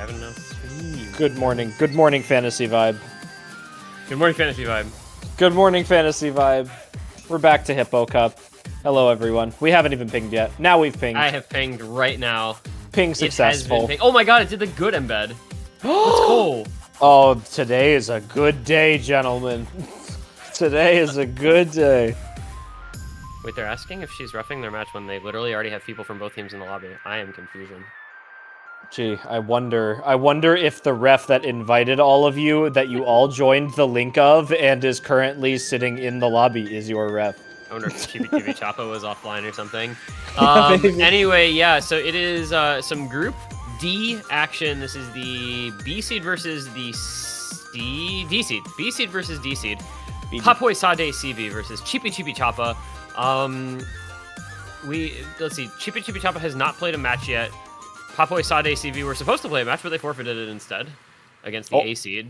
have enough stream. Good morning. Good morning, Fantasy Vibe. Good morning, Fantasy Vibe. Good morning, Fantasy Vibe. We're back to Hippo Cup. Hello, everyone. We haven't even pinged yet. Now we've pinged. I have pinged right now. Ping successful. Oh my god, it did the good embed. Let's go. Oh, today is a good day, gentlemen. Today is a good day. Wait, they're asking if she's roughing their match when they literally already have people from both teams in the lobby. I am confusion. Gee, I wonder if the ref that invited all of you, that you all joined the link of, and is currently sitting in the lobby is your ref. I wonder if CHIPICHIPICHAPA was offline or something. Maybe. Anyway, yeah, so it is some Group D action. This is the B seed versus the D seed. B seed versus D seed. Papoi Sade CV versus CHIPICHIPICHAPA. Let's see. CHIPICHIPICHAPA has not played a match yet. Papoi Sade CV were supposed to play a match, but they forfeited it instead against the A seed.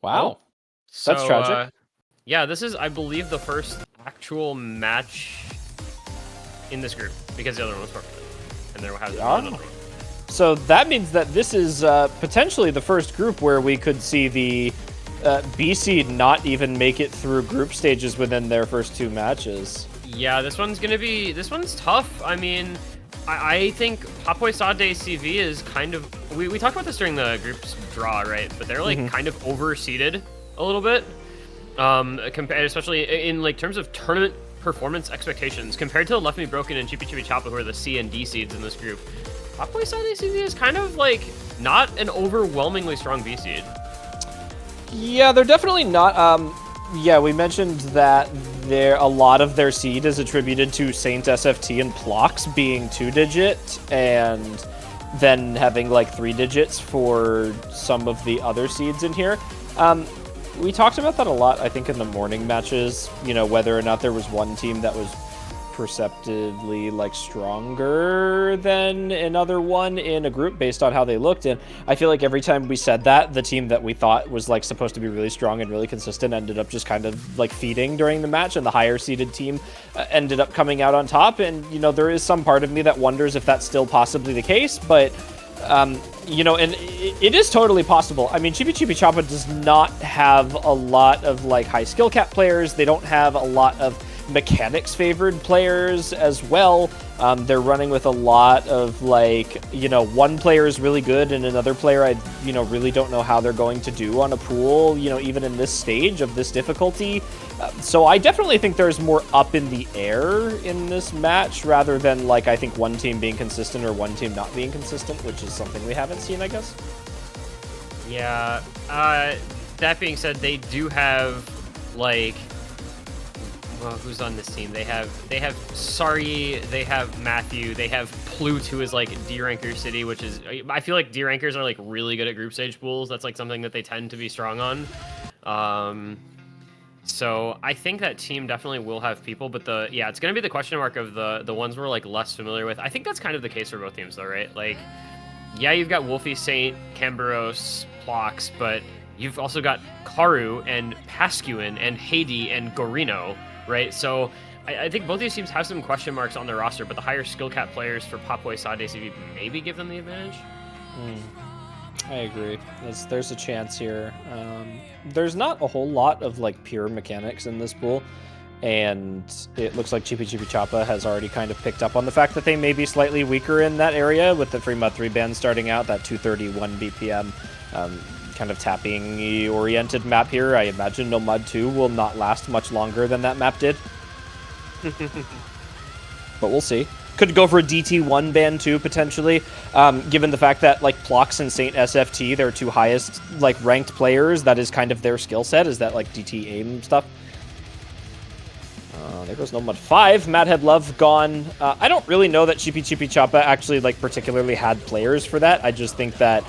Wow. So, that's tragic. Yeah, this is, I believe, the first actual match in this group because the other one was forfeited, and there has been another one. So that means that this is potentially the first group where we could see the B seed not even make it through group stages within their first two matches. Yeah, this one's tough. I mean, I think Papoi Sade CV is kind of, we talked about this during the group's draw, right? But they're like kind of overseeded a little bit, compared, especially in like terms of tournament performance expectations, compared to Left Me Broken and CHIPICHIPICHAPA, who are the C and D seeds in this group. Papoi Sade CV is kind of like not an overwhelmingly strong B seed. Yeah, they're definitely not. Yeah, we mentioned that a lot of their seed is attributed to Saint SFT and Plox being 2-digit, and then having like 3 digits for some of the other seeds in here. We talked about that a lot, I think, in the morning matches. You know, whether or not there was one team that was perceptively like stronger than another one in a group based on how they looked, and I feel like every time we said that, the team that we thought was like supposed to be really strong and really consistent ended up just kind of like feeding during the match, and the higher seeded team ended up coming out on top. And you know, there is some part of me that wonders if that's still possibly the case, but you know, and it is totally possible. I mean, CHIPICHIPICHAPA does not have a lot of like high skill cap players. They don't have a lot of mechanics favored players as well. They're running with a lot of like, you know, one player is really good and another player I really don't know how they're going to do on a pool, you know, even in this stage of this difficulty. So I definitely think there's more up in the air in this match rather than like, I think one team being consistent or one team not being consistent, which is something we haven't seen, I guess. Yeah, that being said, they do have like, well, who's on this team? They have Sari, they have Matthew, they have Plute, who is like D-Ranker City, which is, I feel like D-Rankers are like really good at group stage pools. That's like something that they tend to be strong on. So I think that team definitely will have people, but it's gonna be the question mark of the ones we're like less familiar with. I think that's kind of the case for both teams though, right? Like, yeah, you've got Wolfie, Saint, Camberos, Plox, but you've also got Karu and Pascuin and Haiti and Gorino. Right, so I think both these teams have some question marks on their roster, but the higher skill cap players for Papoi Sade CV maybe give them the advantage. I agree. There's a chance here. There's not a whole lot of like pure mechanics in this pool, and it looks like CHIPICHIPICHAPA has already kind of picked up on the fact that they may be slightly weaker in that area with the free Mud 3 band starting out, that 231 BPM. Kind of tapping oriented map here. I imagine No Mud 2 will not last much longer than that map did. But we'll see. Could go for a DT1 ban too, potentially, given the fact that like Plox and Saint SFT, their two highest like ranked players, that is kind of their skill set, is that like DT aim stuff. There goes No Mud 5. Mad Head Love gone. I don't really know that CHIPICHIPICHAPA actually like particularly had players for that. I just think that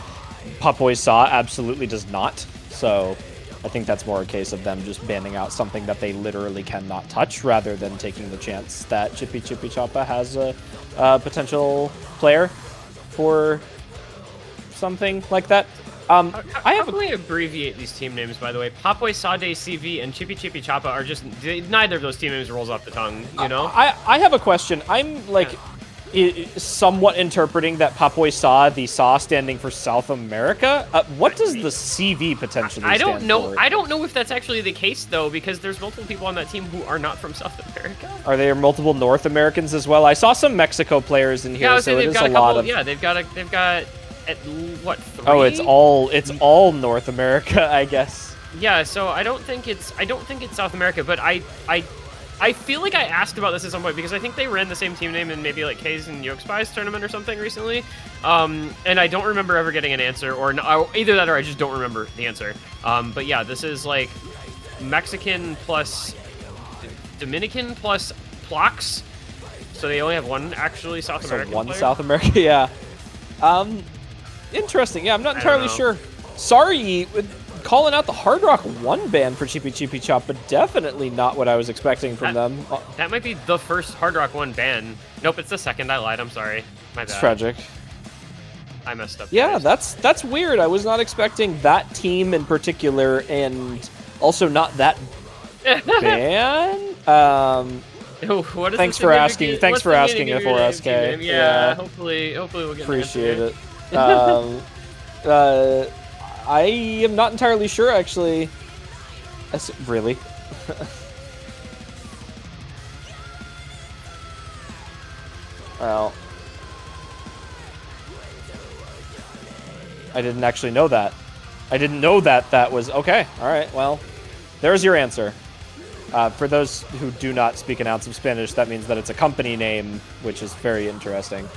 Papoi Sa absolutely does not, so I think that's more a case of them just banning out something that they literally cannot touch, rather than taking the chance that CHIPICHIPICHAPA has a potential player for something like that. How can we abbreviate these team names, by the way? Papoi Sade CV and CHIPICHIPICHAPA are just, neither of those team names rolls off the tongue, you know? I have a question. I'm like, somewhat interpreting that papoi sa, the sa standing for South America. What does the CV potentially I don't stand know. for? I don't know if that's actually the case though, because there's multiple people on that team who are not from South America. Are there multiple North Americans as well? I saw some Mexico players in here, Yeah, so it is got a lot of. Yeah, they've got at what 3? Oh, it's all North America, I guess. Yeah, so I don't think it's South America, but I feel like I asked about this at some point because I think they ran the same team name in maybe like K's and Yoke Spies tournament or something recently, and I don't remember ever getting an answer, or either that or I just don't remember the answer. But yeah, this is like Mexican plus Dominican plus Plox, so they only have one actually South American one player. South America, yeah. Interesting. Yeah, I'm not entirely sure. Sorry, calling out the Hard Rock 1 ban for CHIPICHIPICHAPA, but definitely not what I was expecting from them. That might be the first Hard Rock 1 ban. Nope, it's the second. I lied. I'm sorry. My bad. It's tragic. I messed up. Yeah, guys. that's weird. I was not expecting that team in particular, and also not that ban. What is thanks for asking. Thanks for asking, F4SK. Yeah, hopefully we'll get appreciate an it. I am not entirely sure, actually. Really? Well, I didn't actually know that. I didn't know that was... Okay, alright, well, there's your answer. For those who do not speak an ounce of Spanish, that means that it's a company name, which is very interesting.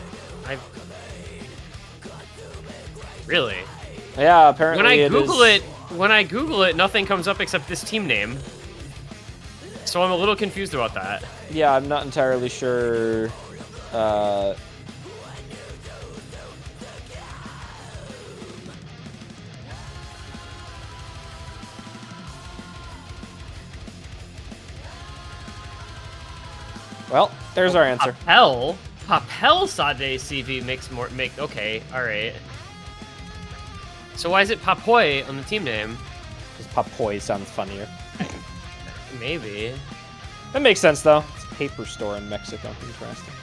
Really? Yeah, apparently when I Google it, nothing comes up except this team name. So I'm a little confused about that. Yeah, I'm not entirely sure. Well, there's our answer. Papel Sade CV okay, alright. So why is it Papoi on the team name? Because papoi sounds funnier. Maybe. That makes sense, though. It's a paper store in Mexico. Interesting.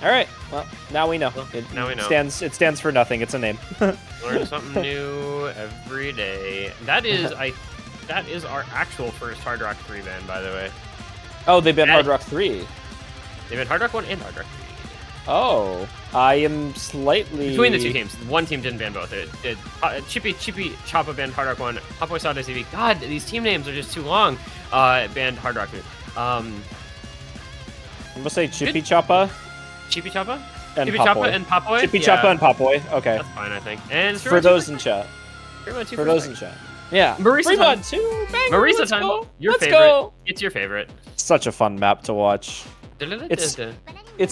All right. Well, now we know. Now we know. It stands for nothing. It's a name. Learn something new every day. That is our actual first Hard Rock 3 ban, by the way. Oh, they've been Hard Rock 3. They've been Hard Rock 1 and Hard Rock 3. Oh, I am slightly... Between the two teams. One team didn't ban both. CHIPICHIPICHAPA banned Hard Rock 1. Papoi Sade CV. God, these team names are just too long. Banned Hard Rock 2. I'm going to say CHIPICHAPA. CHIPICHAPA? And CHIPICHAPA and Papoi? CHIPICHAPA and Papoi. Okay. That's fine, I think. And for those in chat. For those in chat. Yeah. Marisa time. 2. Marisa time. Go. Your Let's favorite. Go. It's your favorite. Such a fun map to watch. It's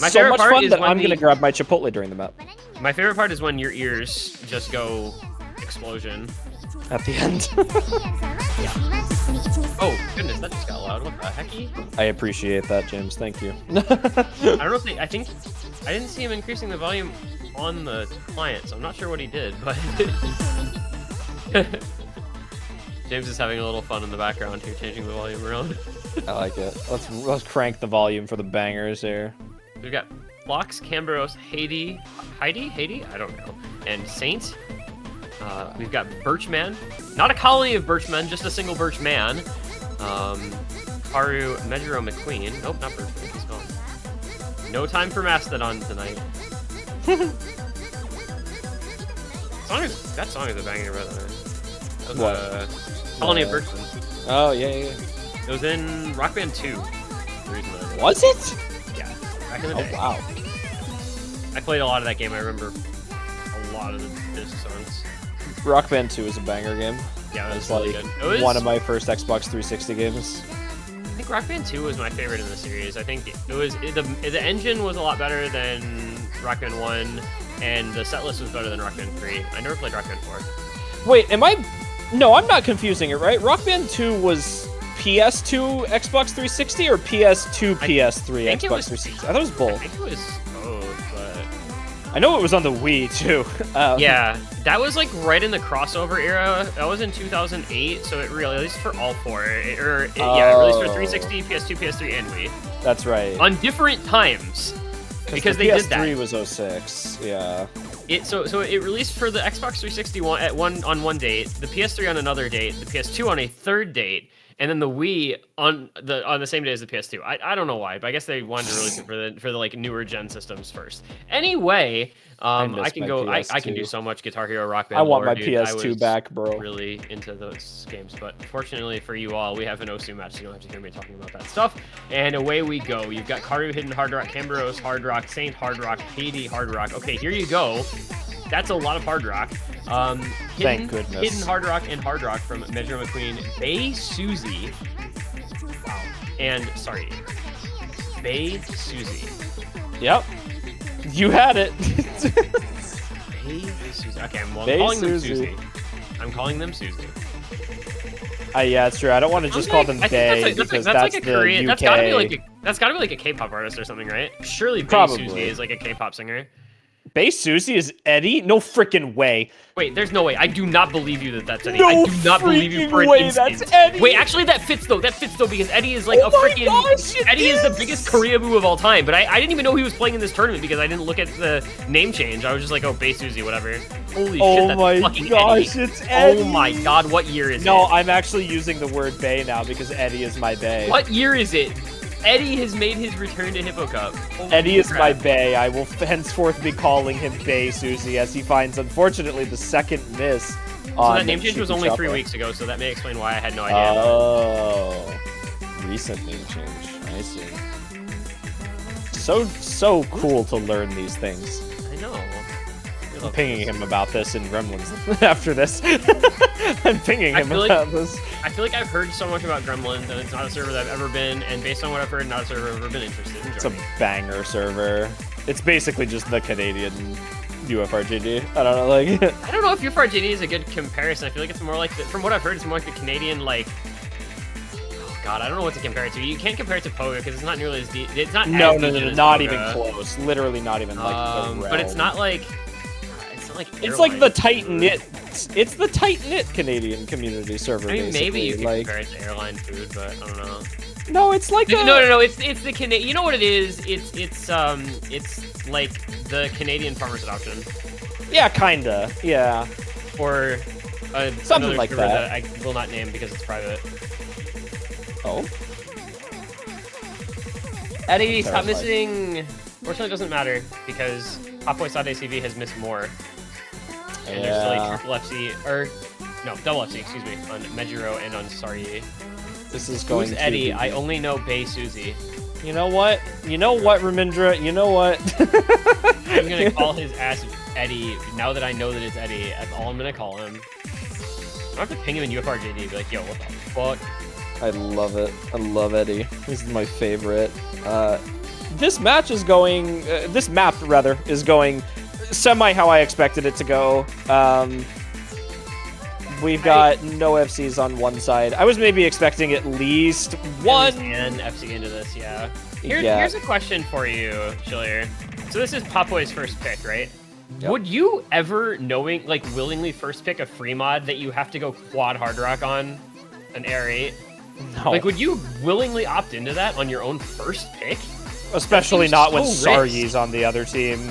my so much part fun is that when I'm going to grab my Chipotle during the map. My favorite part is when your ears just go explosion. At the end. Oh, goodness, that just got loud. What the hecky? I appreciate that, James. Thank you. I don't know if I didn't see him increasing the volume on the client, so I'm not sure what he did, but... James is having a little fun in the background here, changing the volume around. I like it. Let's crank the volume for the bangers here. We've got Phlox, Cambros, Heidi? I don't know. And Saint. We've got Birchman. Not a colony of Birchmen, just a single Birchman. Haru, Medjuro, McQueen. Nope, not Birchman. He's gone. No time for Mastodon tonight. That song is a banger, by the way. That was What? Colony of Birchmen. Oh, yeah. It was in Rock Band 2. The reason that Was it? Yeah, back in the day. Oh, wow. I played a lot of that game. I remember a lot of the disc songs. Rock Band 2 is a banger game. Yeah, that was like really good. It was one of my first Xbox 360 games. I think Rock Band 2 was my favorite in the series. I think the engine was a lot better than Rock Band 1, and the set list was better than Rock Band 3. I never played Rock Band 4. Wait, No, I'm not confusing it, right? Rock Band 2 was PS2 Xbox 360 or PS2 PS3 Xbox 360? I thought it was both. I think it was both, but... I know it was on the Wii, too. Yeah, that was like right in the crossover era. That was in 2008, so it released for all four. It released for 360, PS2, PS3, and Wii. That's right. On different times. because the they did PS3 that. was 06. Yeah. So it released for the Xbox 360 on one date, the PS3 on another date, the PS2 on a third date, and then the Wii on the same day as the PS2. I don't know why, but I guess they wanted to release it for the like newer gen systems first. Anyway, I can my go. I can do PS2. so much Guitar Hero Rock I Band want lore, my dude. I PS2 was back, bro. really into those games, but fortunately for you all, we have an OSU match, so you don't have to hear me talking about that stuff. And away we go. You've got Karu Hidden Hard Rock, Camberos Hard Rock, Saint Hard Rock, Haiti Hard Rock. Okay, here you go. That's a lot of hard rock. Thank goodness. Hidden Hard Rock and Hard Rock from Metro McQueen, Bay Susie. Wow. And sorry, Bay Susie. Yep. You had it. Bay Susie. Okay, I'm Bay calling them Susie. Susie. I'm calling them Susie. Yeah, it's true. I don't want to just call them Bay because that's like a the Korean. UK. That's gotta be like a K-pop artist or something, right? Surely Bay Probably. Susie is like a K-pop singer. Bay Susie is Eddie? No freaking way. Wait, there's no way. I do not believe you that that's Eddie. No I do not believe you for an freaking way, instant. that's Eddie. Wait, actually, that fits though. That fits though because Eddie is like Oh a my freaking. gosh, it Eddie is the is. biggest Koreaboo of all time. But I didn't even know he was playing in this tournament because I didn't look at the name change. I was just like, oh, Bay Susie, whatever. Holy shit, that's my fucking gosh, Eddie. it's Eddie. Oh my god, what year is it? No, I'm actually using the word Bay now because Eddie is my Bay. What year is it? Eddie has made his return to Hippo Cup. Holy Eddie is crap. my Bay. I will henceforth be calling him Bay Susie as he finds, unfortunately, the second miss. So that name change was only 3 weeks ago, so that may explain why I had no idea. Oh, recent name change. I see. So cool to learn these things. I know. I'm pinging him about this in Gremlins after this. I'm pinging him about this. I feel like I've heard so much about Gremlins, and it's not a server that I've ever been, and based on what I've heard, not a server I've ever been interested in It's a joining. banger server. It's basically just the Canadian UFRGD. I don't know, like... I don't know if UFRGD is a good comparison. I feel like it's more like, from what I've heard, it's more like the Canadian, like... Oh god, I don't know what to compare it to. You can't compare it to Pogo, because it's not nearly as deep. It's not No, as deep as not Pogo. even close. Literally not even, like, the But it's realm. not like... It's not like It's like the airline tight-knit... food. It's the tight-knit Canadian community server, I mean, basically. maybe you can like... compare it to airline food, but I don't know. No, it's like a... No, it's the Canadian. You know what it is? It's like the Canadian farmers adoption, Yeah, kinda. Yeah. or Something another like server that. I will not name because it's private. Oh? Eddie, stop Terrified. missing. Fortunately, it doesn't matter because Papoi Sade CV has missed more, and there's still a triple FC or no double FC, excuse me, on Mejiro and on Sarye. This is going Who's to Eddie? be- I only know Bay Susie. You know what? You know what, Ramindra? You know what? I'm gonna call his ass Eddie now that I know that it's Eddie. That's all I'm gonna call him. I have to ping him in UFRJD, be like, yo, what the fuck? I love it. I love Eddie. This is my favorite. This match is going... this map, rather, is going semi how I expected it to go. We've got no FCs on one side. I was maybe expecting at least one. And FC into this, yeah. Yeah. Here's a question for you, Chillier. So this is Papoi's first pick, right? Yep. Would you ever, willingly first pick a free mod that you have to go quad hard rock on an Air 8? No. Like, would you willingly opt into that on your own first pick? Especially That not when seems so Saryi's on the other team.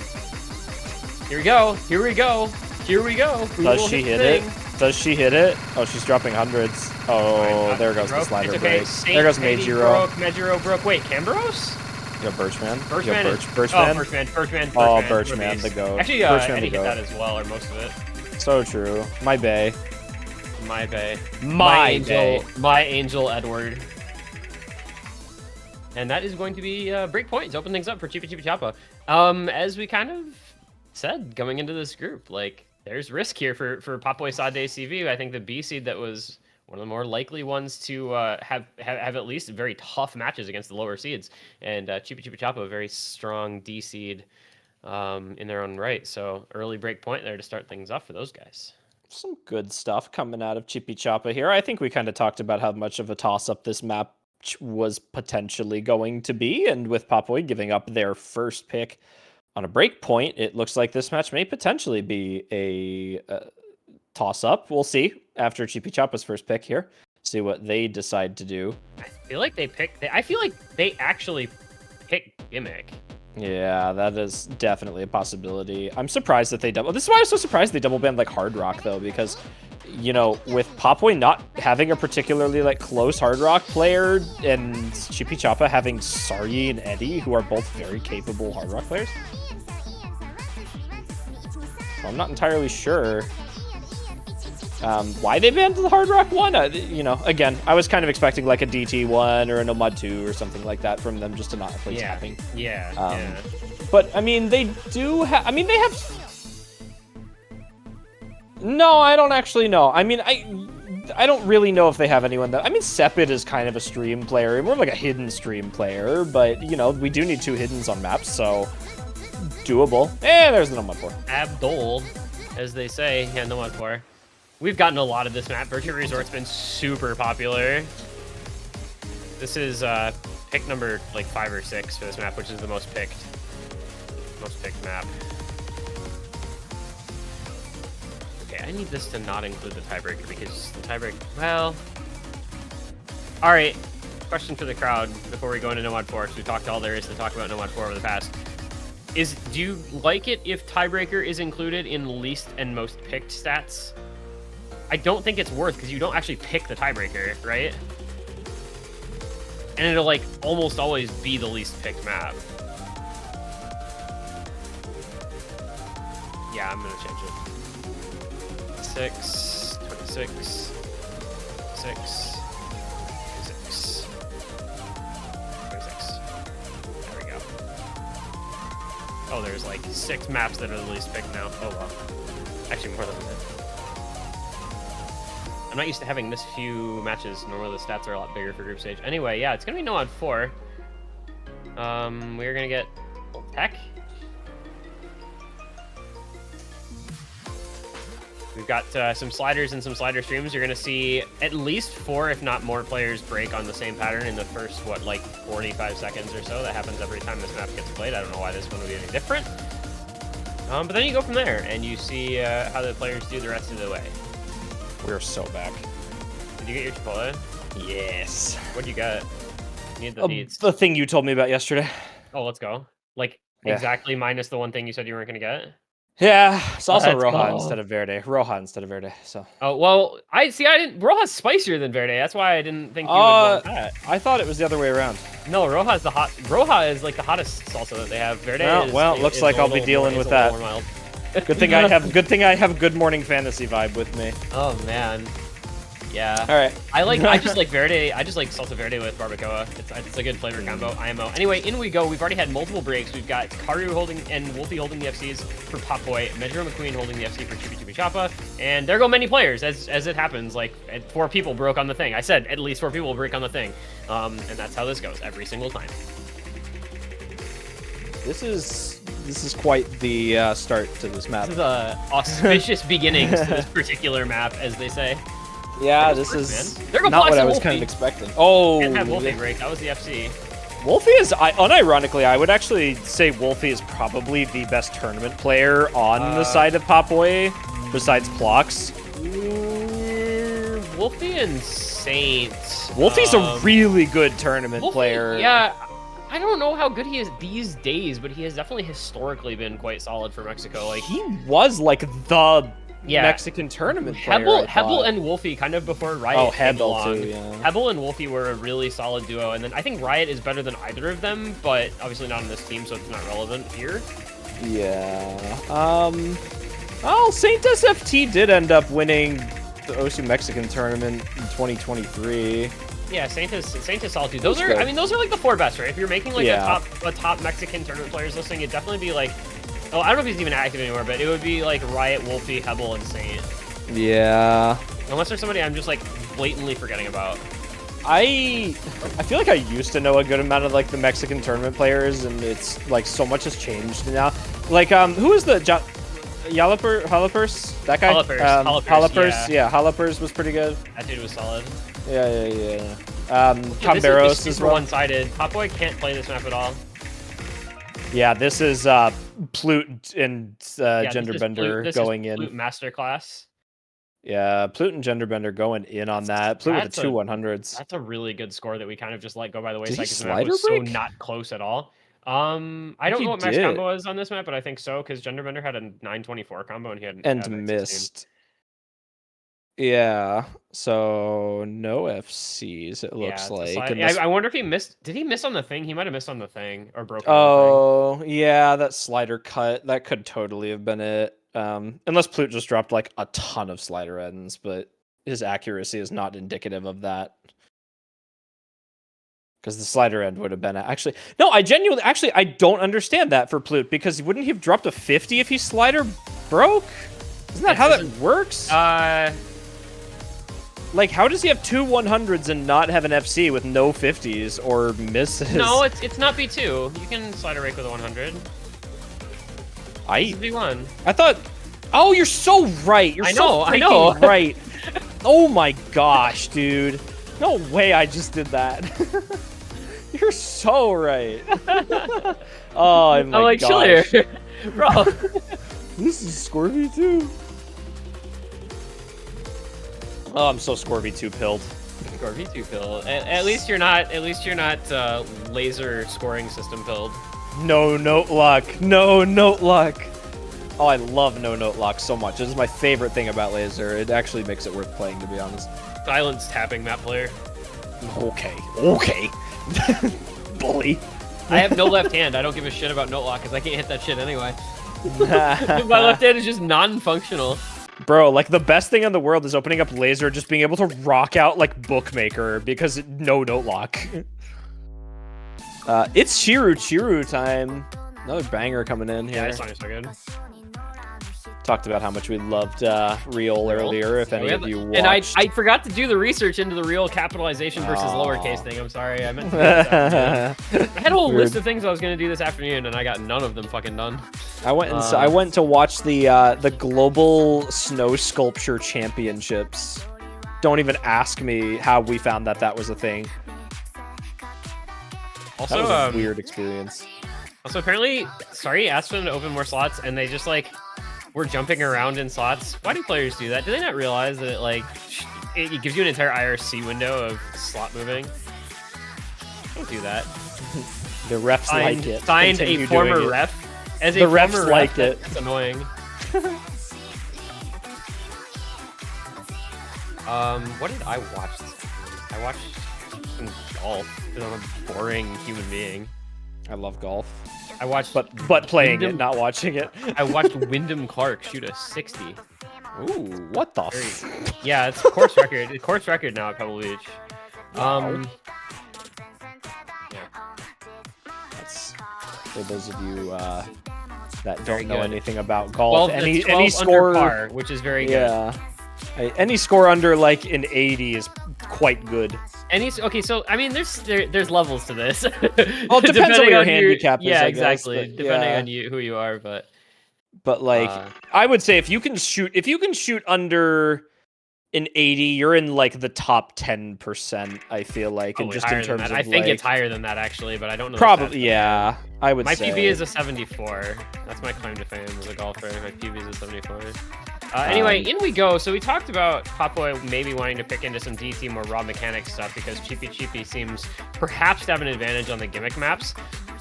Here we go. Here we go. Here we go. Who Does will she hit hit the it? thing? Does she hit it? Oh, she's dropping hundreds. Oh, there goes the Broke. slider It's okay. break. Saint There goes Eddie Meijiro. Mejiro broke. Wait, Camberos? Yo, Birchman. Birchman. Yo, is- Birchman. Oh, Birchman. Oh, Birchman, Release. the goat. Actually, Birchman, Eddie the hit goat. that as well, or most of it. So true. My bay. My bay. My angel. bay. My angel Edward. And that is going to be break point to open things up for CHIPICHIPICHAPA. As we kind of said going into this group, like there's risk here for Papoi Sade CV. I think the B seed that was one of the more likely ones to have at least very tough matches against the lower seeds, and CHIPICHIPICHAPA a very strong D seed in their own right. So early break point there to start things off for those guys. Some good stuff coming out of CHIPICHAPA here. I think we kind of talked about how much of a toss-up this map was potentially going to be, and with Papoi giving up their first pick on a break point, it looks like this match may potentially be a toss-up. We'll see after CHIPICHAPA's first pick here. See what they decide to do. I feel like they picked. I feel like they actually picked Gimmick. Yeah, that is definitely a possibility. I'm surprised that they double. This is why I'm so surprised they double banned like Hard Rock though, because you know, with Papoi not having a particularly like close Hard Rock player and CHIPICHIPICHAPA having Saryi and Eddie, who are both very capable Hard Rock players. So I'm not entirely sure why they banned the Hard Rock one. You know, again, I was kind of expecting like a DT one or a Nomad 2 or something like that from them just to not play tapping. Yeah. But I mean, they do have. I mean, they have. No, I don't actually know. I mean, I don't really know if they have anyone that. I mean, Sepid is kind of a stream player, more like a hidden stream player. But you know, we do need 2 hiddens on maps, so doable. There's the Nomad 4. Abdul, as they say. Yeah, Nomad 4. We've gotten a lot of this map. Virtue Resort's been super popular. This is pick number like 5 or 6 for this map, which is the most picked map. Okay, I need this to not include the tiebreaker because the tiebreaker. Well, all right. Question for the crowd before we go into Nomad 4, because we talked all there is to talk about Nomad 4 over the past. Do you like it if tiebreaker is included in least and most picked stats? I don't think it's worth because you don't actually pick the tiebreaker, right? And it'll like almost always be the least picked map. Yeah, I'm gonna change it. 6, 26, 6, 26. There we go. Oh, there's like 6 maps that are the least picked now. Oh well. Actually, more than that. I'm not used to having this few matches. Normally the stats are a lot bigger for group stage. Anyway, yeah, it's gonna be Nomad 4. We're gonna get Tech. We've got some sliders and some slider streams. You're gonna see at least 4, if not more, players break on the same pattern in the first, what, like 45 seconds or so. That happens every time this map gets played. I don't know why this one would be any different. But then you go from there and you see how the players do the rest of the way. We're so back. Did you get your Chipotle? Yes. What'd you get? You need the deeds. The thing you told me about yesterday. Oh, let's go. Like, exactly minus the one thing you said you weren't going to get? Yeah, it's also Roja instead of Verde. Roja instead of Verde, so. Oh, well, I didn't. Roja's spicier than Verde. That's why I didn't think you would want that. I thought it was the other way around. No, Roja is like the hottest salsa that they have. Verde looks like I'll be dealing with that. Good thing I have Good Morning Fantasy vibe with me. Oh man. Yeah. All right. I just like Verde. I just like salsa verde with barbacoa. It's a good flavor combo. IMO. Anyway, in we go. We've already had multiple breaks. We've got Karu holding and Wolfie holding the FCs for Papoi. Medro McQueen holding the FC for CHIPICHIPICHAPA. And there go many players as it happens. Like 4 people broke on the thing. I said at least 4 people will break on the thing. And that's how this goes every single time. This is quite the start to this map. This is auspicious beginnings to this particular map, as they say. Yeah, this is not what I was kind of expecting. Oh, can't have Wolfie break. That was the FC. Wolfie is, unironically, I would actually say Wolfie is probably the best tournament player on the side of Papoi, besides Plox. Wolfie and Saint. Wolfie's a really good tournament player. Yeah, I don't know how good he is these days, but he has definitely historically been quite solid for Mexico. Like he was like the Mexican tournament player. Hebel and Wolfie kind of before Riot came along. Too, yeah. Hebel and Wolfie were a really solid duo, and then I think Riot is better than either of them, but obviously not on this team, so it's not relevant here. Yeah. Well, Saint SFT did end up winning the OSU Mexican tournament in 2023. Yeah, Saint is solid too. Those are like the 4 best, right? If you're making like a top Mexican tournament players listing, it'd definitely be like, oh, I don't know if he's even active anymore, but it would be like Riot, Wolfie, Hebel, and Saint. Yeah. Unless there's somebody I'm just like blatantly forgetting about. I feel like I used to know a good amount of like the Mexican tournament players, and it's like so much has changed now. Like who was the Jalapers? That guy? Jalapers. Yeah, Jalapers was pretty good. That dude was solid. Yeah. Camberos is super one-sided. Papoi can't play this map at all. Yeah, this is Plute and Genderbender going in. Plute Masterclass. Yeah, Plute and Genderbender going in on that. Plute with the 2 100s. That's a really good score that we kind of just let go by the wayside because the map was so not close at all. I don't he know what max did. combo was on this map, but I think so because Genderbender had a 924 combo and he had And had a 16. missed. Yeah, so no FCs, it looks like. And I wonder if he missed. Did he miss on the thing? He might have missed on the thing or broken on oh, yeah, that slider cut, that could totally have been it. Unless Plute just dropped like a ton of slider ends, but his accuracy is not indicative of that. Because the slider end would have been actually no, I genuinely I don't understand that for Plute because wouldn't he have dropped a 50 if his slider broke? Isn't that how that works? Like, how does he have two 100s and not have an FC with no 50s or misses? No, it's not B2. You can slider rake with a 100. It's B1. I thought. Oh, you're so right. You're so I know. right. Oh my gosh, dude. No way I just did that. You're so right. Oh my I'm like, chill here. Bro. This is Scorby too. Oh, I'm so Scorby 2 pilled. Scorby 2 pill. At least you're not laser scoring system pilled. No note luck. No note luck. Oh, I love no note lock so much. This is my favorite thing about laser. It actually makes it worth playing, to be honest. Silence tapping map player. Okay. Bully. I have no left hand. I don't give a shit about note lock because I can't hit that shit anyway. My left hand is just non-functional. Bro, like the best thing in the world is opening up laser, just being able to rock out like Bookmaker because no note lock. It's Chiru time. Another banger coming in here. Yeah, this song is so good. Talked about how much we loved Real earlier, if any of you watched. And I forgot to do the research into the real capitalization versus lowercase thing. I'm sorry. I meant to do that I had a whole list of things I was going to do this afternoon, and I got none of them fucking done. I went to watch the Global Snow Sculpture Championships. Don't even ask me how we found that was a thing. Also, that was a weird experience. Also, apparently, Sorry asked them to open more slots, and they just like were jumping around in slots. Why do players do that? Do they not realize that it gives you an entire IRC window of slot moving? Don't do that. The refs like it. Signed a former ref. As a refs liked it. That's annoying. What did I watch this afternoon? I watched some golf because I'm a boring human being. I love golf. I watched, but playing it, not watching it. I watched Wyndham Clark shoot a 60. Ooh, what the? Yeah, it's course record. It's course record now at Pebble Beach. Yeah. That's for those of you that don't know anything about golf. 12, any score, under par, which is very good. Yeah. Any score under like an 80 is quite good. Okay, so I mean, there's levels to this. Well, it depends on what your handicap is. Yeah, I exactly. Guess, depending on who you are, but like I would say if you can shoot under an 80, you're in like the top 10%. I feel like, and just in terms of I think it's higher than that actually, but I don't know. Probably, yeah. I would. My say. PB is a 74. That's my claim to fame as a golfer. My PB is a 74. Anyway, in we go. So we talked about Papoi maybe wanting to pick into some DT more raw mechanics stuff because Chipi seems perhaps to have an advantage on the gimmick maps.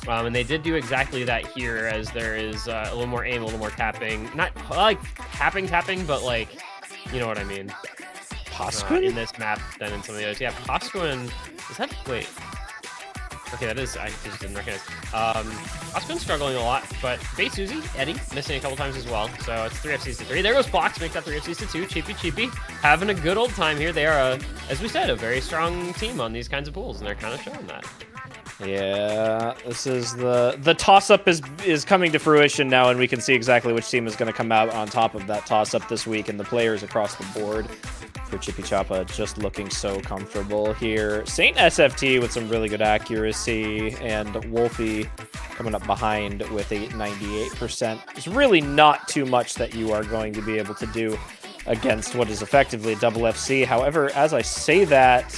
And they did do exactly that here, as there is a little more aim, a little more tapping. Not like tapping, but like, you know what I mean. Pasquin? In this map than in some of the others. Yeah, Pasquin. Is that... Wait. Okay, that is... I just didn't recognize. Pasquin's struggling a lot, but Base Uzi, Eddie, missing a couple times as well. So it's 3 FCs to 3. There goes Blocks, make that 3 FCs to 2. Chippy, having a good old time here. They are, as we said, a very strong team on these kinds of pools, and they're kind of showing that. Yeah, this is the toss-up is coming to fruition now, and we can see exactly which team is going to come out on top of that toss-up this week, and the players across the board for CHIPICHIPICHAPA just looking so comfortable here. Saint SFT with some really good accuracy, and Wolfie coming up behind with a 98%. There's really not too much that you are going to be able to do against what is effectively a double FC. However, as I say that,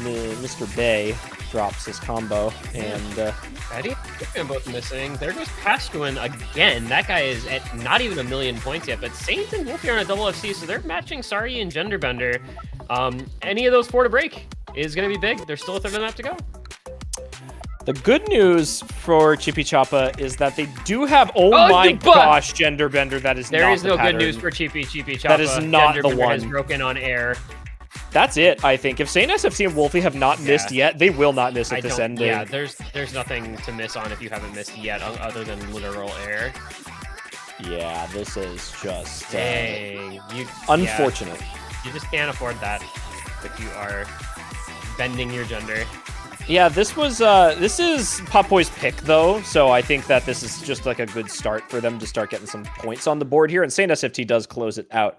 Mr. Bay drops his combo, and Eddie and both missing. There goes Pasquin again. That guy is at not even 1 million points yet, but Saint and Wolfie are on a double FC, so they're matching Sari and Genderbender. Any of those 4 to break is going to be big. There's still a third of the map to go. The good news for CHIPICHIPICHAPA is that they do have, oh my but gosh, Gender Bender, that is there not is the no pattern. good news for CHIPICHIPICHAPA. That is not Gender the Bender one. has broken on air. That's it, I think. If Saint SFT and Wolfie have not missed yet, they will not miss at this ending. Yeah, there's nothing to miss on if you haven't missed yet, other than literal air. Yeah, this is just Dang, unfortunate. You just can't afford that if you are bending your gender. Yeah, this is Papoi's pick though, so I think that this is just like a good start for them to start getting some points on the board here. And Saint SFT does close it out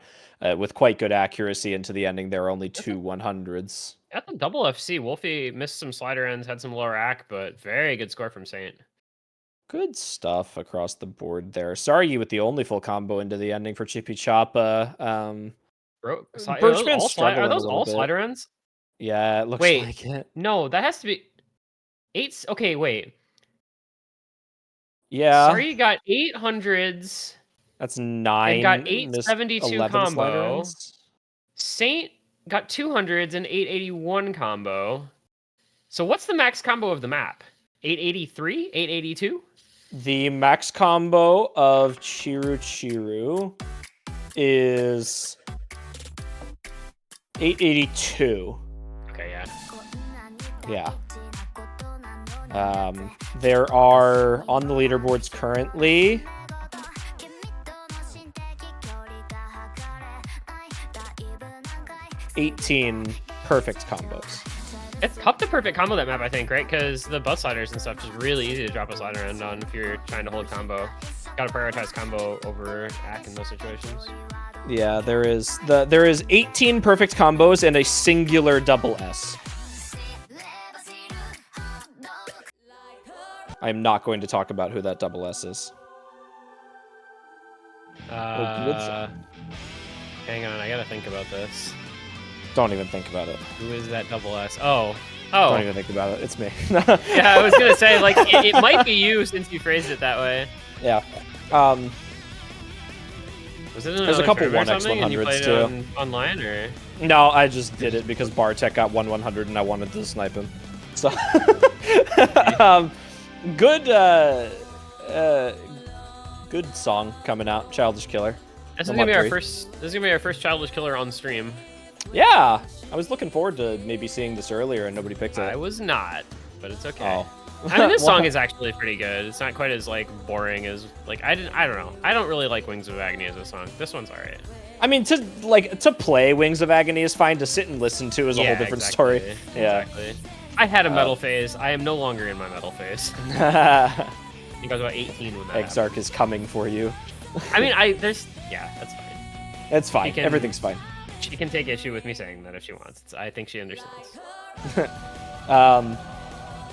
with quite good accuracy into the ending. There are only two 100s. At the double FC, Wolfie missed some slider ends, had some lower AC, but very good score from Saint. Good stuff across the board there. Sorry with the only full combo into the ending for CHIPICHIPICHAPA. Birchman's struggling are those a little all bit. slider ends? Yeah, it looks like it. No, that has to be 8. Okay, wait. Yeah. Sorry, you got 800s. That's 9. And got 872 combo. Ends. Saint got 200s and 881 combo. So what's the max combo of the map? 883? 882? The max combo of Chiru is 882. Okay, yeah. Yeah. There are on the leaderboards currently 18 perfect combos. It's tough to perfect combo that map, I think, right? Because the butt sliders and stuff is really easy to drop a slider end on if you're trying to hold combo. Gotta prioritize combo over AC in those situations. Yeah, there is 18 perfect combos and a singular double S. I'm not going to talk about who that double S is. Hang on, I gotta think about this. Don't even think about it. Who is that double S? Oh. Don't even think about it. It's me. Yeah, I was gonna say, like, it might be you since you phrased it that way. Yeah. Was it There's a couple 1x100s too. Online or? No, I just did it because Bartek got 100 and I wanted to snipe him. So, good song coming out. Childish Killer. This is gonna be our first. This is gonna be our first Childish Killer on stream. Yeah, I was looking forward to maybe seeing this earlier and nobody picked it. I was not, but it's okay. Oh. I mean, this song is actually pretty good. It's not quite as like boring as like I don't know. I don't really like Wings of Agony as a song. This one's alright. I mean, to play Wings of Agony is fine. To sit and listen to is a whole different story. Yeah. Exactly. I had a metal phase. I am no longer in my metal phase. I think I was about 18 when that Exarch happened. is coming for you. I mean, that's fine. It's fine. Everything's fine. She can take issue with me saying that if she wants. I think she understands.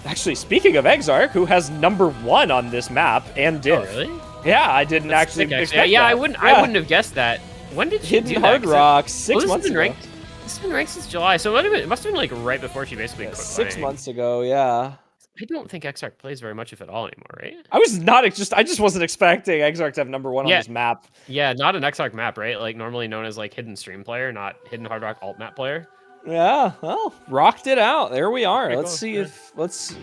Actually, speaking of Exarch, who has #1 on this map and diff. Oh, really? Yeah, I didn't actually expect that. Yeah, I wouldn't have guessed that. When did she Hidden do Hard that? Rock 6 months ago. This has been ranked since July, so it must have been like right before she basically quit 6 playing. months ago, yeah. I don't think Exarch plays very much, if at all, anymore, right? I just wasn't expecting Exarch to have #1 on this map. Yeah, not an Exarch map, right? Like normally known as like hidden stream player, not hidden hard rock alt map player. Yeah, well, rocked it out. There we are. Pretty Let's cool. see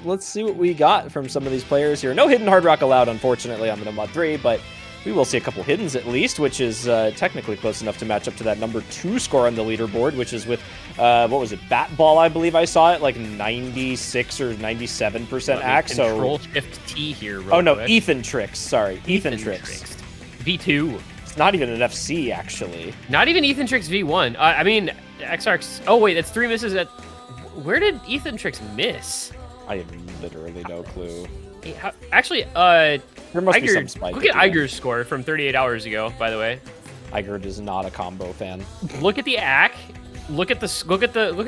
let's see what we got from some of these players here. No hidden hard rock allowed, unfortunately, on the mod 3, but we will see a couple hiddens at least, which is technically close enough to match up to that #2 score on the leaderboard, which is with, what was it, Bat Ball, I believe I saw it, like 96 or 97% AC. Control-Shift-T here, Oh, no, quick. Ethan Tricks, sorry. Ethan Tricks. V2. It's not even an FC, actually. Not even Ethan Tricks V1. I mean, Exarch's... Oh, wait, that's 3 misses at... Where did Ethan Tricks miss? I have literally no clue. Hey, actually, There must be some spike. Look at Iger's score from 38 hours ago, by the way. Iger is not a combo fan. Look at the AC. Look at the AC.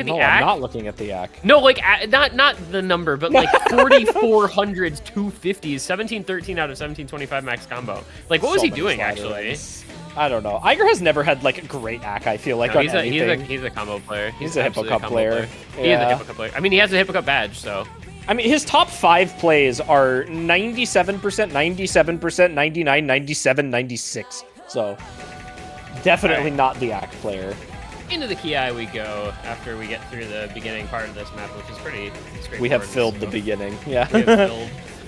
No, I'm not looking at the AC. No, like not the number, but like 4,400s, 250s, 1713 out of 1725 max combo. Like, what was he doing actually? I don't know. Iger has never had like a great AC. I feel like on anything. He's a combo player. He's a Hippo Cup player. He is a Hippo Cup player. I mean, he has a Hippo Cup badge, so. I mean, his top 5 plays are 97%, 97%, 99, 97, 96. So, definitely not the AC player. into the Ki we go after we get through the beginning part of this map, which is pretty straightforward. We have filled the beginning. Yeah.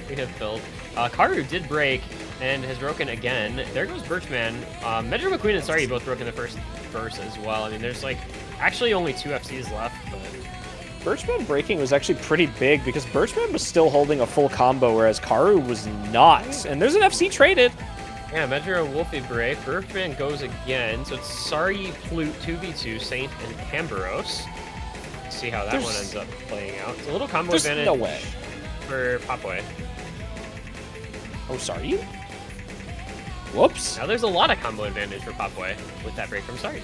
We have filled. Karu did break and has broken again. There goes Birchman. Metro McQueen and Sorry both broke in the first verse as well. I mean, there's like actually only 2 FCs left, but Birchman breaking was actually pretty big because Birchman was still holding a full combo, whereas Karu was not. And there's an FC traded. Yeah, Metro and Wolfie break. Birchman goes again. So it's Sorry, Flute, 2v2, Saint, and Camberos. Let's see how that one ends up playing out. It's a little combo advantage no way. for Papoi. Oh, Sorry? Whoops. Now there's a lot of combo advantage for Papoi with that break from Sorry.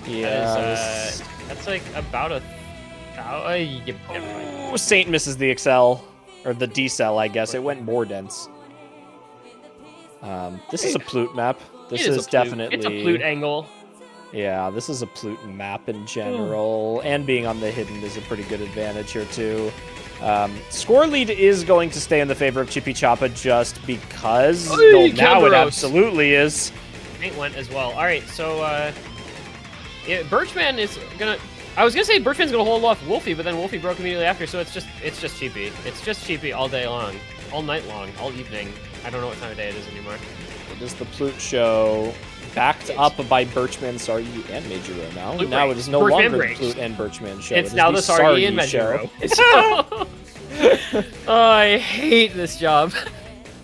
Yeah. That's like about a... Oh, Saint misses the Excel. Or the decel, I guess. It went more dense. This is a Plute map. This is definitely... It's a Plute angle. Yeah, this is a Plute map in general. And being on the hidden is a pretty good advantage here, too. Score lead is going to stay in the favor of CHIPICHIPICHAPA just because. Now it absolutely is. Saint went as well. All right, so yeah, Birchman is gonna. I was gonna say Birchman's gonna hold off Wolfie, but then Wolfie broke immediately after. So it's just Chippy. It's just Chippy all day long, all night long, all evening. I don't know what time of day it is anymore. It is the Plute show. Backed up by Birchman, Sorry, and Majiro now. Plute now breaks. it is no Birchman longer breaks. the Plute and Birchman show. It's now the Sorry and Majiro. Oh, I hate this job.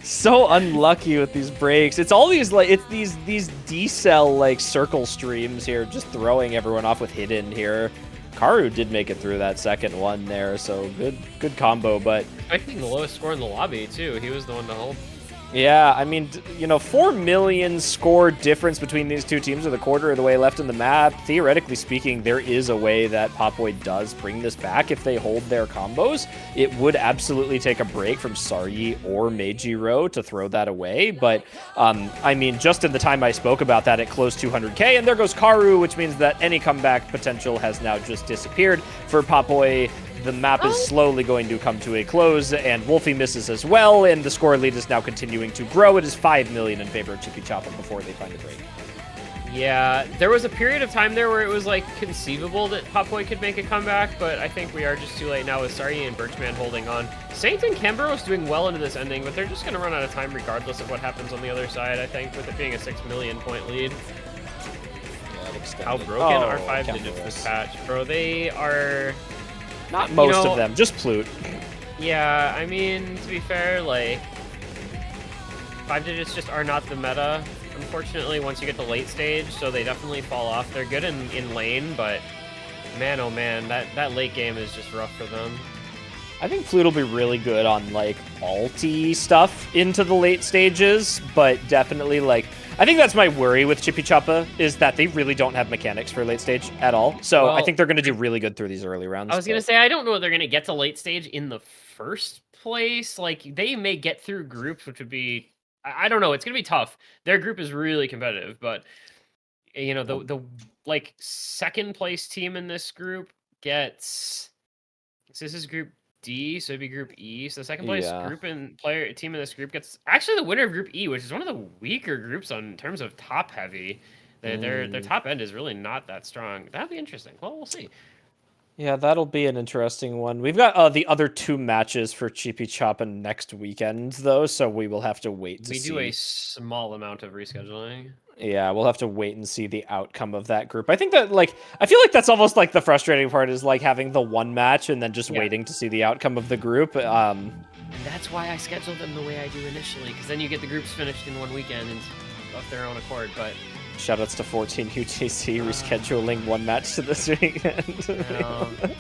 So unlucky with these breaks. It's all these like these decel like circle streams here, just throwing everyone off with hidden here. Karu did make it through that second one there, so good combo. But I think the lowest score in the lobby too. He was the one to hold. yeah, I mean, you know, 4 million score difference between these two teams with a quarter of the way left in the map. Theoretically speaking, there is a way that Papoi does bring this back if they hold their combos. It would absolutely take a break from Sorry or Meijiro to throw that away. But, I mean, just in the time I spoke about that, it closed 200k, and there goes Karu, which means that any comeback potential has now just disappeared for Papoi. The map is slowly going to come to a close, and Wolfie misses as well, and the score lead is now continuing to grow. It is 5 million in favor of CHIPICHIPICHAPA before they find a break. Yeah, there was a period of time there where it was like conceivable that Papoi could make a comeback, but I think we are just too late now with Sorry and Birchman holding on. Saint and Camberos doing well into this ending, but they're just going to run out of time regardless of what happens on the other side, I think, with it being a 6 million point lead. How broken are 5 digits this patch? Bro, they are... Not most of them, just Plute. Yeah, I mean, to be fair, like, 5 digits just are not the meta, unfortunately, once you get to late stage, so they definitely fall off. They're good in lane, but man, oh man, that late game is just rough for them. I think Plute will be really good on, like, ulti stuff into the late stages, but definitely, like, I think that's my worry with CHIPICHIPICHAPA, is that they really don't have mechanics for late stage at all. So well, I think they're going to do really good through these early rounds. I was going to say, I don't know if they're going to get to late stage in the first place. Like, they may get through groups, which would be, I don't know, it's going to be tough. Their group is really competitive, but, you know, the like, second place team in this group gets, so this is group D, so it'd be Group E. So the second place group and team in this group gets actually the winner of Group E, which is one of the weaker groups in terms of top heavy. Their top end is really not that strong. That'd be interesting. Well, we'll see. Yeah, that'll be an interesting one. We've got the other 2 matches for CHIPICHIPICHAPA next weekend, though, so we will have to wait to see. We do a small amount of rescheduling. Yeah, we'll have to wait and see the outcome of that group. I think that, like, I feel like that's almost like the frustrating part is, like, having the one match and then just waiting to see the outcome of the group. And that's why I scheduled them the way I do initially, because then you get the groups finished in one weekend and of their own accord, but... Shoutouts to 14 UTC rescheduling one match to this weekend.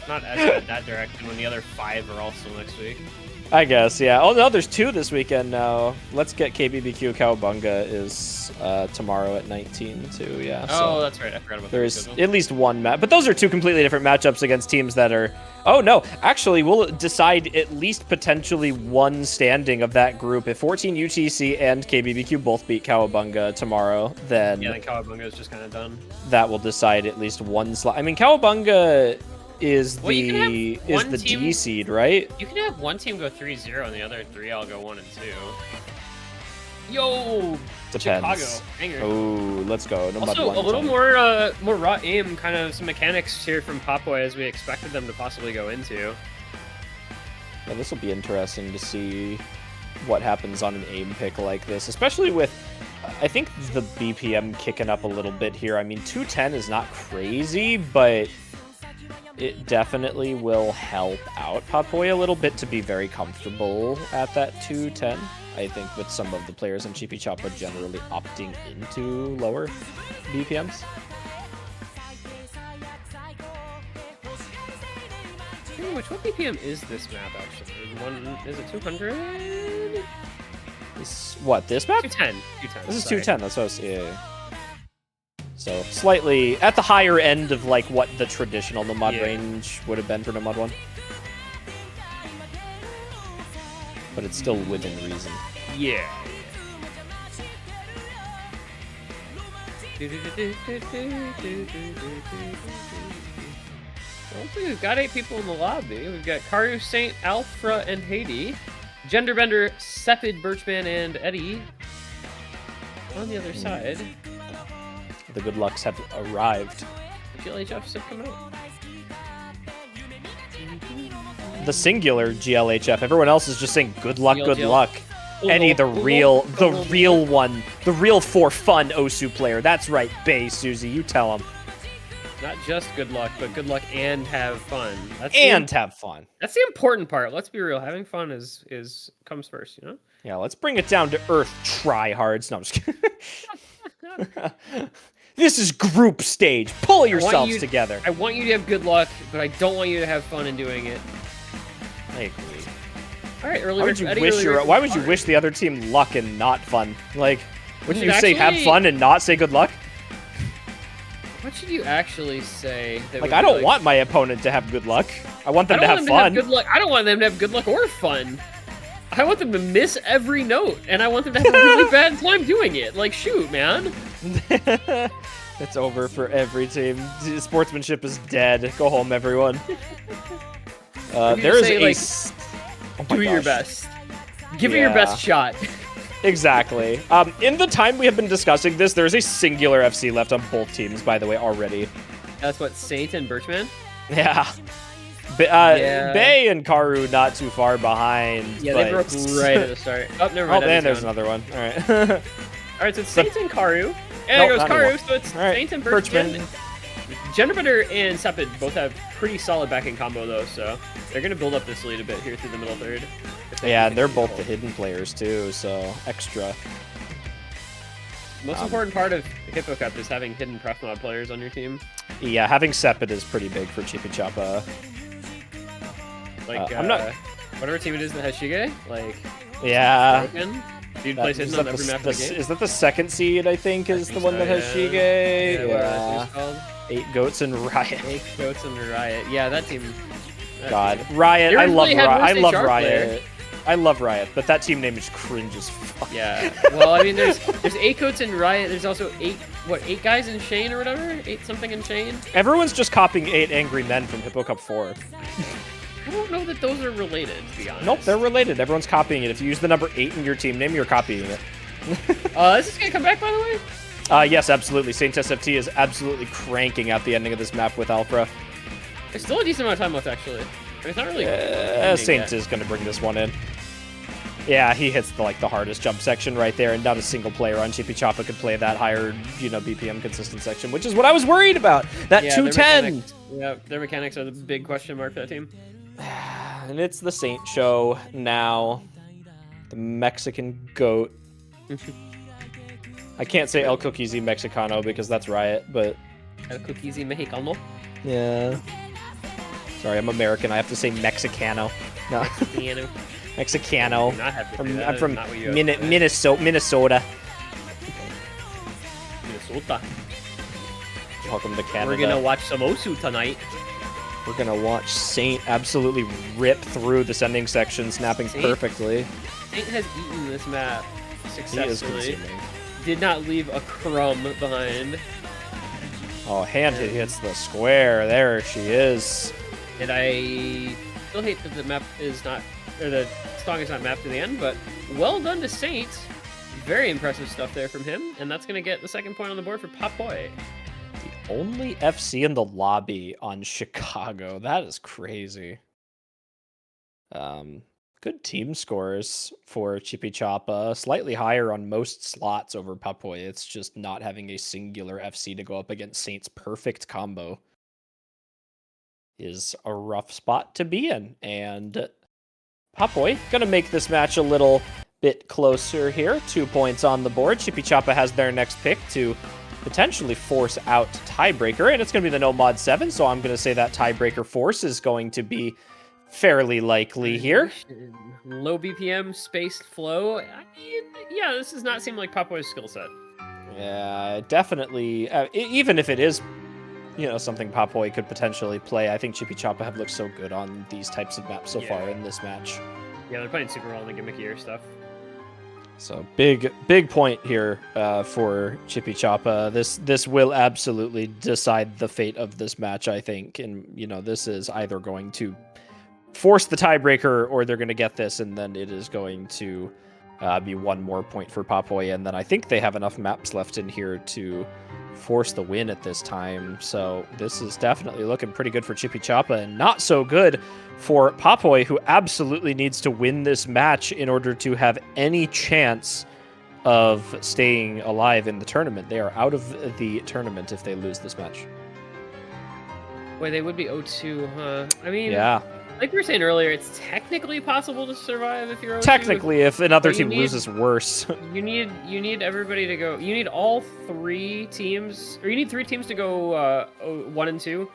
Not as that direction when the other 5 are also next week. I guess, yeah. Oh, no, there's 2 this weekend now. Let's Get KBBQ Cowabunga is tomorrow at 19, too, yeah. Oh, that's right. I forgot about that. There's at least 1 match. But those are 2 completely different matchups against teams that are... Oh, no. Actually, we'll decide at least potentially 1 standing of that group. If 14 UTC and KBBQ both beat Cowabunga tomorrow, then... Yeah, then Cowabunga is just kind of done. That will decide at least 1 slot. I mean, Cowabunga... is the D seed, right? You can have one team go 3-0 and the other 3 all go 1 and 2. Yo, Depends. Chicago. Banger. Oh, let's go. No Also, mud a little time. more raw aim, kind of some mechanics here from Papoi as we expected them to possibly go into. Yeah, this will be interesting to see what happens on an aim pick like this, especially with, I think, the BPM kicking up a little bit here. I mean, 210 is not crazy, but it definitely will help out Papoi a little bit to be very comfortable at that 210. I think with some of the players in CHIPICHIPICHAPA generally opting into lower BPMs. What BPM is this map actually? Is it 200? What, this map? 210. 210. This is sorry. 210, that's what I was, yeah. So, slightly at the higher end of, like, what the traditional Nomad range would have been for Nomad 1. But it's still within reason. Yeah. Well, looks like we've got 8 people in the lobby. We've got Karu, Saint, Alfra, and Haiti. Genderbender, Sepid, Birchman, and Eddie on the other side. The good lucks have arrived. The GLHFs have come out. The singular GLHF. Everyone else is just saying good luck, good GLGL. luck. Eddie, the real one, the real for fun Osu player. That's right, Bay Susie. You tell him. Not just good luck, but good luck and have fun. That's Have fun. That's the important part. Let's be real. Having fun comes first, you know? Yeah, let's bring it down to earth, tryhards. No, I'm just kidding. This is group stage. Pull yourselves together. I want you to have good luck, but I don't want you to have fun in doing it. I agree. All right, Why would you wish the other team luck and not fun? Like, wouldn't you say have actually- fun and not say good luck? What should you actually say? That Like, would I be don't want my opponent to have good luck. I want them to I don't have want them to fun. have good luck. I don't want them to have good luck or fun. I want them to miss every note, and I want them to have a really bad time doing it. Like, shoot, man. It's over for every team. Sportsmanship is dead. Go home, everyone. There is say, a... like, Oh my Do your gosh. best. Give it your best shot. Exactly. In the time we have been discussing this, there's a singular FC left on both teams, by the way, already. That's what, Saint and Birchman? Yeah. Bay and Karu not too far behind. Yeah, but... they broke right at the start. Oh, never Oh, mind. and there's another one. All right. All right, so it's Saint and Karu. And Nope, there goes not Karu, anymore. so it's All right, Saint and Birchman. Birchman. Genderbender and Sepid both have pretty solid backing combo, though, so they're going to build up this lead a bit here through the middle third. Yeah, and they're both the hidden players, too, so extra. Most important part of Hippo Cup is having hidden pref mod players on your team. Yeah, having Sepid is pretty big for CHIPICHIPA. Like, I'm not... whatever team it is that has Shige, like, Yeah. broken. Dude plays hidden on every map of the game. Is that the second seed, I think, is the one that has Shige? Yeah, what that team's called? 8 Goats and Riot. 8 Goats and Riot. Yeah, that team. God. Riot, They I love originally had Riot. I one love star player. Riot. I love Riot, but that team name is cringe as fuck. Yeah. Well, I mean, there's 8 Goats in Riot. There's also 8 guys in Shane or whatever? 8 something in Shane? Everyone's just copying 8 Angry Men from Hippo Cup 4. I don't know that those are related, to be honest. Nope, they're related. Everyone's copying it. If you use the number 8 in your team name, you're copying it. Is this gonna come back, by the way? Yes, absolutely. Saint SFT is absolutely cranking out the ending of this map with Alpha. There's still a decent amount of time left, actually. It's not really. ending Saint yet. is going to bring this one in. Yeah, he hits the hardest jump section right there, and not a single player on CHIPICHIPA could play that higher, BPM consistent section, which is what I was worried about. That 210. Their mechanics are the big question mark for that team. And it's the Saint show now. The Mexican goat. I can't say El Cookies y Mexicano because that's Riot, but... El Cookies y Mexicano. Yeah. Sorry, I'm American. I have to say Mexicano. No. Piano. Mexicano. Not happy to do that. I'm from Not what you have to say. Minnesota. Minnesota. Welcome to Canada. We're gonna watch some Osu tonight. We're gonna watch Saint absolutely rip through the sending section, snapping perfectly. Saint has eaten this map He is successfully. consuming. Did not leave a crumb behind. Oh, hand hits the square. There she is. And I still hate that the map is not, or the song is not mapped to the end, but well done to Saint. Very impressive stuff there from him, and that's going to get the second point on the board for papoi. The only FC in the lobby on Chicago. That is crazy. Good team scores for CHIPICHIPICHAPA. Slightly higher on most slots over papoi. It's just not having a singular FC to go up against Saint's perfect combo is a rough spot to be in. And papoi gonna make this match a little bit closer here. 2 points on the board. CHIPICHIPICHAPA has their next pick to potentially force out tiebreaker, and it's going to be the no mod 7, so I'm going to say that tiebreaker force is going to be fairly likely here. Low BPM, spaced flow. I mean, yeah, this does not seem like papoi's skill set. Yeah, definitely. Even if it is, something papoi could potentially play, I think CHIPICHIPICHAPA have looked so good on these types of maps so far in this match. Yeah, they're playing super well in the gimmickier stuff. So big point here for CHIPICHIPICHAPA. This will absolutely decide the fate of this match, I think. And this is either going to force the tiebreaker or they're going to get this, and then it is going to be one more point for papoi. And then I think they have enough maps left in here to force the win at this time. So this is definitely looking pretty good for CHIPICHIPICHAPA, and not so good for papoi, who absolutely needs to win this match in order to have any chance of staying alive in the tournament. They are out of the tournament if they lose this match. Wait, they would be 0-2, huh? I mean, yeah. Like we were saying earlier, it's technically possible to survive if you're 0-2. Technically, if another team loses worse. You need everybody to go. You need all 3 teams, or you need 3 teams to go 1-2,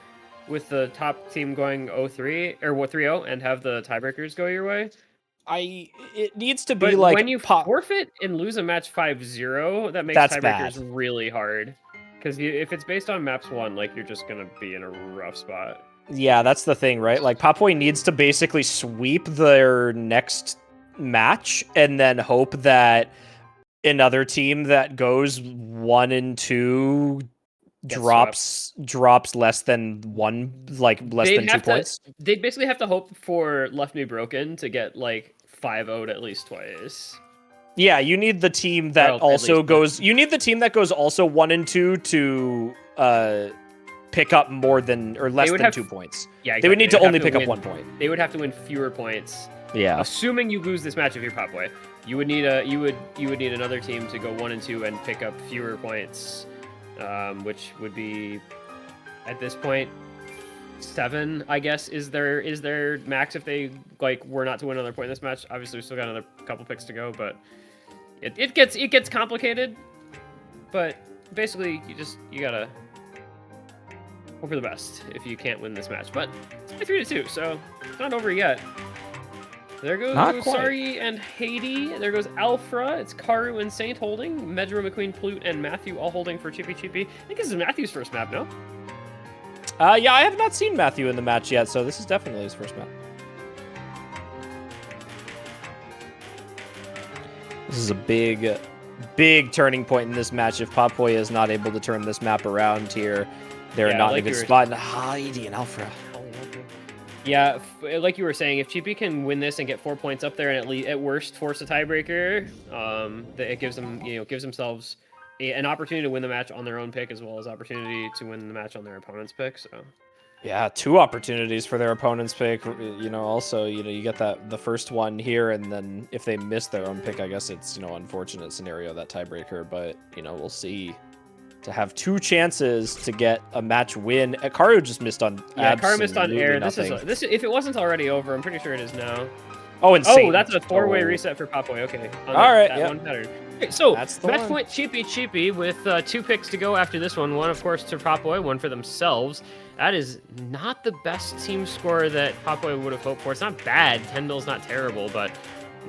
with the top team going 0-3 or 3-0, and have the tiebreakers go your way. It needs to be but like when you forfeit and lose a match 5-0, that makes tiebreakers really hard. Because if it's based on maps 1, like, you're just gonna be in a rough spot. Yeah, that's the thing, right? Like, papoi needs to basically sweep their next match and then hope that another team that goes 1-2 drops less than 2 points. They'd basically have to hope for Left Knee Broken to get like 5-0'd at least twice. Yeah, you need the team that also goes. You need the team that goes also 1-2 to pick up more than or less than 2 points. Yeah, exactly. They would need to only pick up 1 point. They would have to win fewer points. Yeah. Assuming you lose this match if you're papoi, you would need another team to go 1-2 and pick up fewer points, which would be at this point 7, I guess, is their max if they were not to win another point in this match. Obviously, we still got another couple picks to go, but it gets complicated. But basically, you gotta hope for the best if you can't win this match. But it's 3-2, so it's not over yet. There goes Sari and Haiti. There goes Alfra. It's Karu and Saint holding. Medra, McQueen, Plute, and Matthew all holding for CHIPICHIPI. I think this is Matthew's first map, no? Yeah, I have not seen Matthew in the match yet, so this is definitely his first map. This is a big turning point in this match. If papoi is not able to turn this map around here, they're not in a good spot. Heidi and Alfra. Yeah, like you were saying, if Chippy can win this and get 4 points up there, and at worst force a tiebreaker, it gives them, gives themselves an opportunity to win the match on their own pick, as well as opportunity to win the match on their opponent's pick. So, yeah, 2 opportunities for their opponent's pick. Also, you get the first one here, and then if they miss their own pick, I guess it's unfortunate scenario, that tiebreaker. But we'll see. To have 2 chances to get a match win. Karu just missed on. Yeah, Karu missed on air. Nothing. This if it wasn't already over, I'm pretty sure it is now. Oh, insane. Oh, that's a 4-way reset for papoi. Okay. All right. That one pattern. Okay, so match point CHIPICHIPI with 2 picks to go after this one. One, of course, to papoi. One for themselves. That is not the best team score that papoi would have hoped for. It's not bad. 10 mils not terrible, but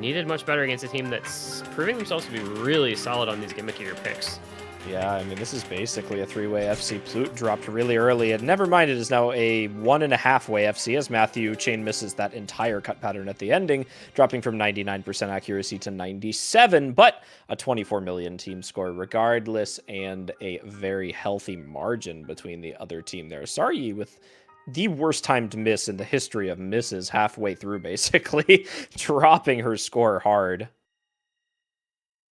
needed much better against a team that's proving themselves to be really solid on these gimmickier picks. Yeah, I mean, this is basically a 3-way FC. Plute dropped really early, and never mind, it is now a 1.5-way FC as Matthew chain misses that entire cut pattern at the ending, dropping from 99% accuracy to 97, but a 24 million team score regardless, and a very healthy margin between the other team there. Sari with the worst time to miss in the history of misses halfway through, basically, dropping her score hard.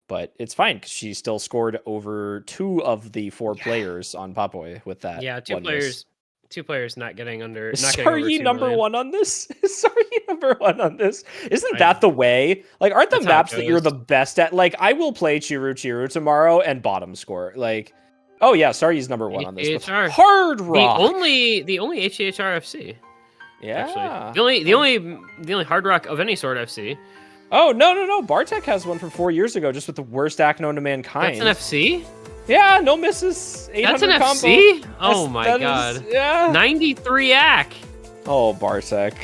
But it's fine because she still scored over 2 of the 4 players on Papoi with that. Yeah, two one miss. players. Two players not getting Is getting over Saryi 2 number million. 1 on this? Is Saryi number 1 on this? Isn't I, that the way? Like, aren't the that's how it maps that you're goes. the best at? Like, I will play Chiru Chiru tomorrow and bottom score. Like, oh yeah, Saryi's number 1 on this. But HHR. Hard The Rock. only HHR FC. Yeah. Actually, the only Hard Rock of any sort FC. Oh no! Bartek has one from 4 years ago, just with the worst act known to mankind. That's an FC. Yeah, no misses. 800 That's an combo. FC. Oh my That god. is- yeah. 93 AC. Oh, Bartek.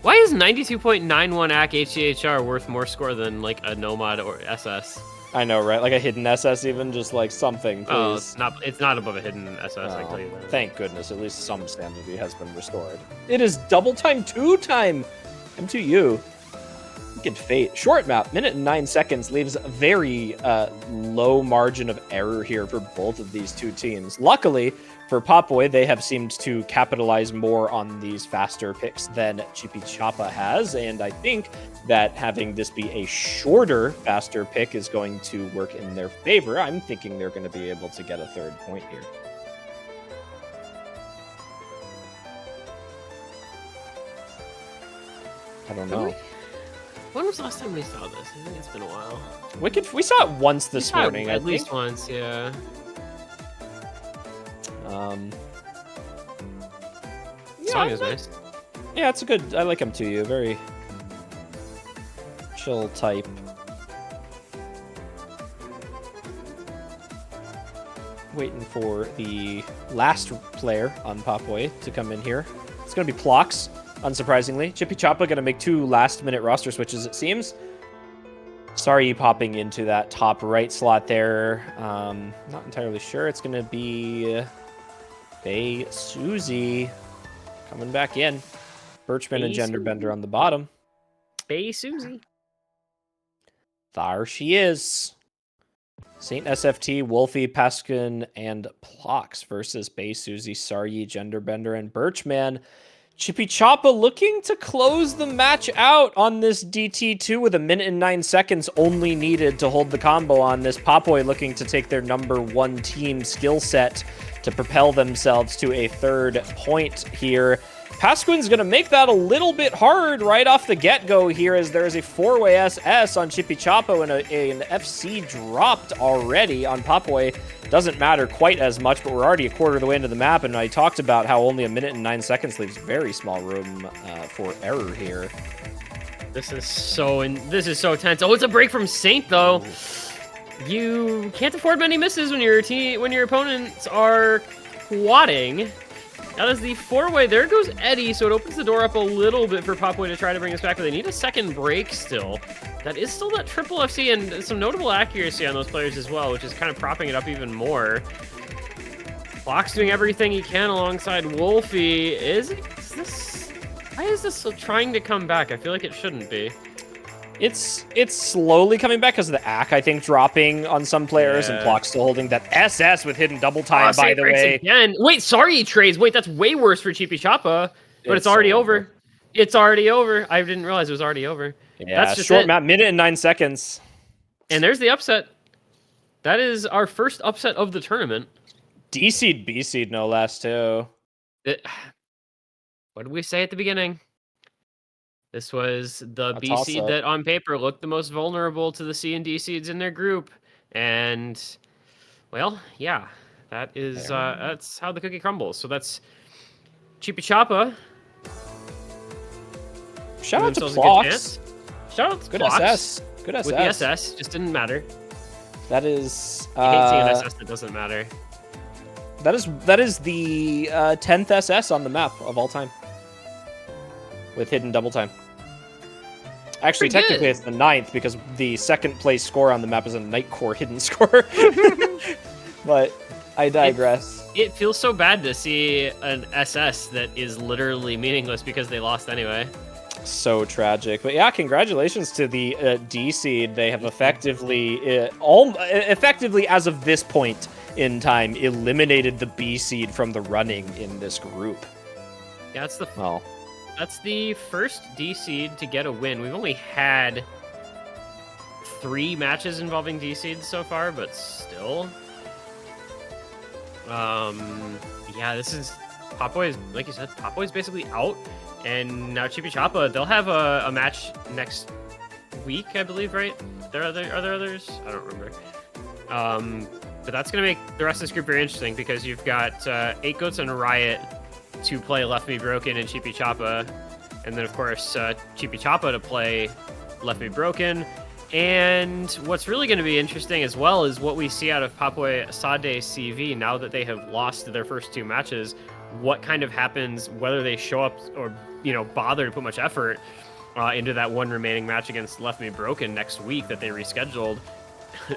Why is 92.91 AC HCHR worth more score than like a Nomad or SS? I know, right? Like a hidden SS, even just like something, please. Oh, it's not above a hidden SS. I tell you that. Thank goodness, at least some sanity has been restored. It is double time, 2 time. M2U. Wicked fate. Short map, minute and 9 seconds, leaves a very low margin of error here for both of these 2 teams. Luckily for Papoi, they have seemed to capitalize more on these faster picks than CHIPICHIPICHAPA has, and I think that having this be a shorter, faster pick is going to work in their favor. I'm thinking they're going to be able to get a 3rd point here. I don't know. When was the last time we saw this? I think it's been a while. Wicked. We saw it once this morning. At least once, yeah. Song is nice. Yeah, it's a good. I like him too. You very chill type. Waiting for the last player on Papoi to come in here. It's gonna be Plox, unsurprisingly. CHIPICHIPICHAPA gonna make 2 last-minute roster switches, it seems. Sorry, popping into that top right slot there. Not entirely sure. It's gonna be Bay Susie coming back in. Birchman and Genderbender on the bottom. Bay Susie. There she is. Saint SFT, Wolfie, Paskin, and Plox versus Bay Susie, Saryi, Genderbender, and Birchman. CHIPICHIPICHAPA looking to close the match out on this DT2 with a minute and 9 seconds only needed to hold the combo on this. Papoi looking to take their number 1 team skill set to propel themselves to a 3rd point here. Pasquin's going to make that a little bit hard right off the get-go here, as there is a 4-way SS on CHIPICHIPICHAPA and an FC dropped already on Papoi. Doesn't matter quite as much, but we're already a quarter of the way into the map, and I talked about how only a minute and 9 seconds leaves very small room for error here. This is so tense. Oh, it's a break from Saint though. You can't afford many misses when your opponents are quadding. That is the 4-way. There goes Eddie, so it opens the door up a little bit for Papoi to try to bring us back, but they need a second break still. That is still that triple FC and some notable accuracy on those players as well, which is kind of propping it up even more. Fox doing everything he can alongside Wolfie. Why is this trying to come back? I feel like it shouldn't be. It's slowly coming back because of the AC, I think, dropping on some players, and Plox still holding that SS with hidden double time, by the way. Again. Wait, sorry, trades. Wait, that's way worse for CHIPICHIPICHAPA, but it's already over. It's already over. I didn't realize it was already over. Yeah, that's just short map, minute and 9 seconds. And there's the upset. That is our first upset of the tournament. D-seed, B-seed, no less, too. What did we say at the beginning? This was the B seed that on paper looked the most vulnerable to the C and D seeds in their group. And, well, yeah, that is that's how the cookie crumbles. So that's CHIPICHIPICHAPA. Shout out to Plox. Shout out to Good Plox. SS. Good SS. With the SS, just didn't matter. That is... I hate seeing an SS that doesn't matter. That is the 10th SS on the map of all time. With hidden double time. Actually, technically it's the 9th because the 2nd place score on the map is a Nightcore hidden score. But I digress. It feels so bad to see an SS that is literally meaningless because they lost anyway. So tragic. But yeah, congratulations to the D seed. They have effectively, effectively as of this point in time, eliminated the B seed from the running in this group. Yeah, that's the first D seed to get a win. We've only had 3 matches involving D seeds so far, but still. Yeah, this is Papoi is, like you said, Papoi is basically out, and now CHIPICHIPICHAPA, they'll have a match next week, I believe, right? Are there others? I don't remember. But that's gonna make the rest of this group very interesting because you've got 8 Goats and Riot to play Left Me Broken and CHIPICHIPICHAPA, and then of course CHIPICHIPICHAPA to play Left Me Broken. And what's really going to be interesting as well is what we see out of Papoi Sade CV now that they have lost their first 2 matches. What kind of happens, whether they show up or, you know, bother to put much effort into that one remaining match against Left Me Broken next week that they rescheduled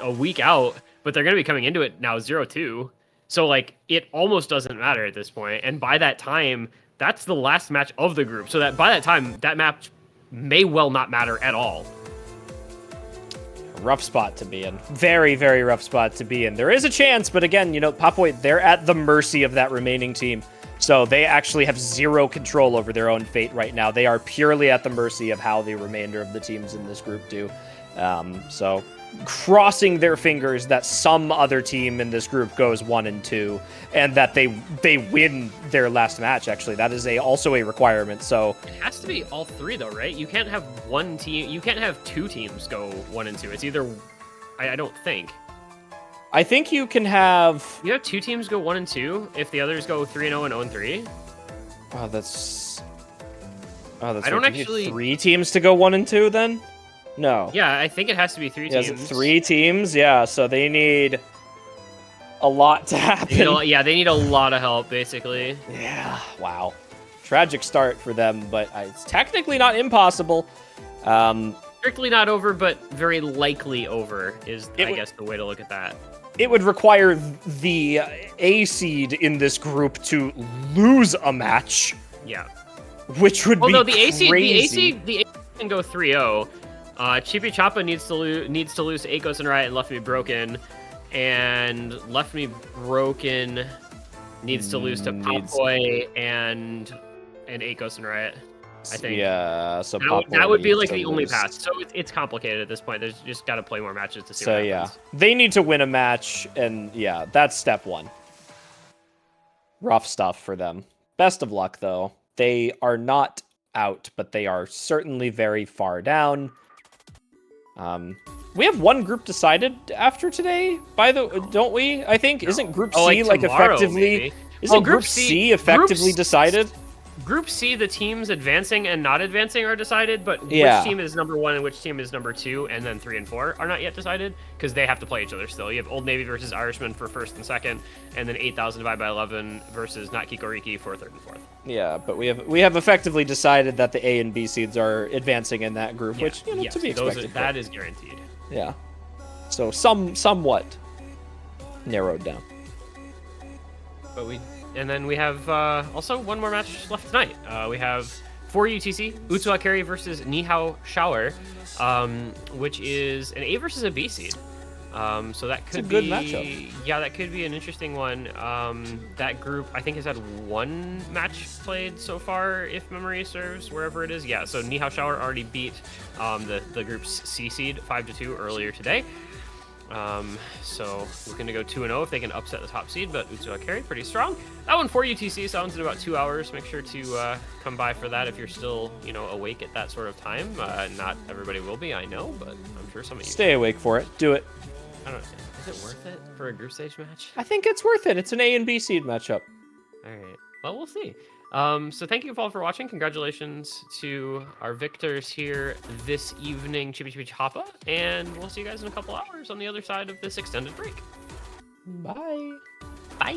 a week out, but they're going to be coming into it now 0-2. So, like, it almost doesn't matter at this point. And by that time, that's the last match of the group. So that by that time, that match may well not matter at all. Rough spot to be in. Very, very rough spot to be in. There is a chance, but again, you know, Papoi, they're at the mercy of that remaining team. So they actually have 0 control over their own fate right now. They are purely at the mercy of how the remainder of the teams in this group do. So crossing their fingers that some other team in this group goes 1-2 and that they win their last match. Actually, that is also a requirement. So it has to be all 3 though, right? You can't have one team, you can't have 2 teams go 1-2. It's either, I don't think. I think you can have 2 teams go 1-2 if the others go 3-0 and 0-3. Oh, that's I don't actually 3 teams to go 1-2 then. No. Yeah, I think it has to be 3 teams. Yeah, is it 3 teams? Yeah, so they need a lot to happen. They need a lot of help, basically. Yeah, wow. Tragic start for them, but it's technically not impossible. Strictly not over, but very likely over is, I guess, the way to look at that. It would require the A seed in this group to lose a match. Yeah. Which would be crazy. The A seed can go 3-0. CHIPICHIPICHAPA needs to lose to 8 Goats and Riot and Left Me Broken, and Left Me Broken needs to lose to Papoi and 8 Goats and Riot. I think. Yeah, so that would be like the only path. So it's complicated at this point. There's just got to play more matches to see. So what happens. They need to win a match, and yeah, that's step 1. Rough stuff for them. Best of luck though. They are not out, but they are certainly very far down. We have 1 group decided after today, don't we? I think isn't Group C like tomorrow, effectively? Maybe. Isn't Group C effectively decided? Group C, the teams advancing and not advancing are decided, but which team is number 1 and which team is number 2, and then 3 and 4 are not yet decided because they have to play each other still. You have Old Navy versus Irishman for 1st and 2nd, and then 8,000 divided by 11 versus Not Kikoriki for 3rd and 4th. Yeah, but we have effectively decided that the A and B seeds are advancing in that group, which to be expected. That is guaranteed. Yeah, so somewhat narrowed down. But then we have also 1 more match left tonight. We have for UTC, Utsuha Carry versus Nihao Shower, which is an A versus a B seed. So that could be a good matchup. Yeah, that could be an interesting one. That group, I think, has had 1 match played so far, if memory serves, wherever it is. Yeah, so Nihao Shower already beat the group's C seed 5-2 earlier today. So we're going to go 2-0 if they can upset the top seed, but Utsuha Carry, pretty strong. That one for UTC sounds in about 2 hours. Make sure to come by for that if you're still, awake at that sort of time. Not everybody will be, I know, but I'm sure some of you stay awake for it. Do it. I don't know. Is it worth it for a group stage match? I think it's worth it. It's an A and B seed matchup. All right. Well, we'll see. So thank you all for watching. Congratulations to our victors here this evening, CHIPICHIPICHAPA, and we'll see you guys in a couple hours on the other side of this extended break. Bye. Bye.